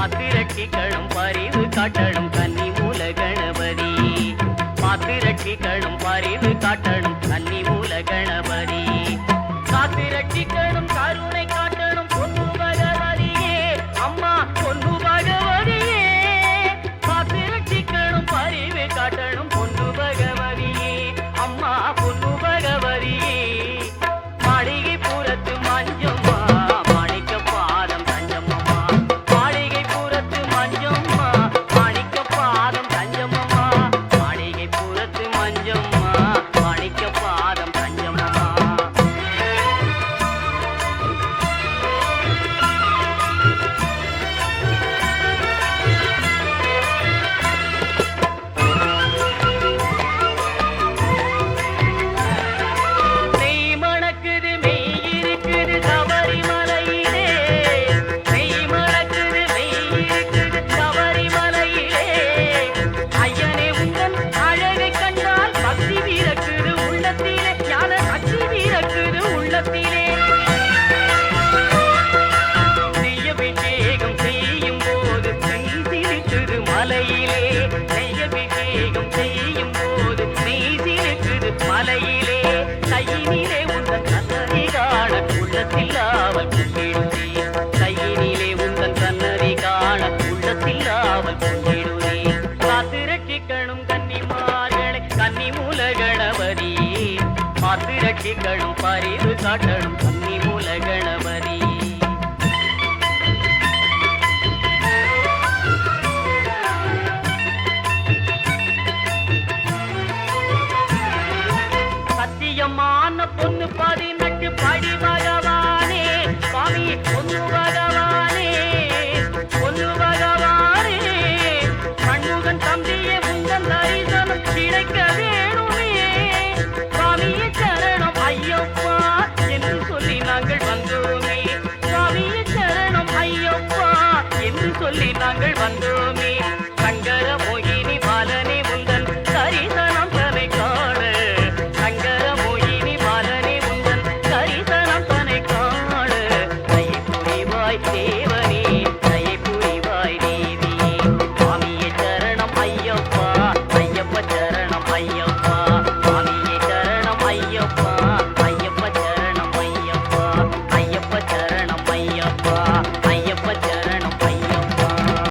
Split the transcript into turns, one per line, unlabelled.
பாத்திரட்சிகளும் பரிவு காட்டணும் கன்னி மூல கணபதி. பாத்திரட்சிகளும் பரிவு காட்டணும் கன்னி மூல கணபதி. காத்திரட்சிகளும் கருணை காட்டணும் பொன்னு பகவதியே அம்மா பொன்னு பகவதியே. பாத்திரட்சிகளும் பரிவு காட்டணும் பொன்னு பகவதியே அம்மா பொன்னு பகவதியே. மாளிகை புறத்து மஞ்சம்மா மாணிக்க பாதம் தஞ்சம்மம்மா. மாளிகை புறத்து மஞ்சம்மா மாணிக்க பாதம் தஞ்சம்மம்மா. மாளிகை புறத்து மஞ்சம்மா மாணிக்க பாதம் தஞ்சம்மம்மா. நெய் மணக்குது மெய் இருக்குது சபரிமலையிலே. நெய் மணக்குது மெய் இருக்குது சபரிமலையிலே. ஐயனே உந்தன் அழகை கண்டால் பக்தி வீரக்குது உள்ளத்திலே. ஞான சக்தி வீரக்குது உள்ளத்திலே. நெய்யபிஷேகம் செய்யும் போது நெய் சிரிக்குது மலையிலே. நெய்யபிஷேகம் செய்யும் போது நெய் சிரிக்குது மலையிலே. கையினிலே உந்தன் சன்னதி காண உள்ளத்தில் ஆவல் கொண்டிடுதே. கையினிலே உந்தன் சன்னதி காண உள்ளத்தில் ஆவல் கொண்டிடுதே. காத்திரட்சிக்கணும் கன்னிமார்களே கன்னி மூல கணபதி. பாத்திரட்சிகளும் பரிவு காட்ட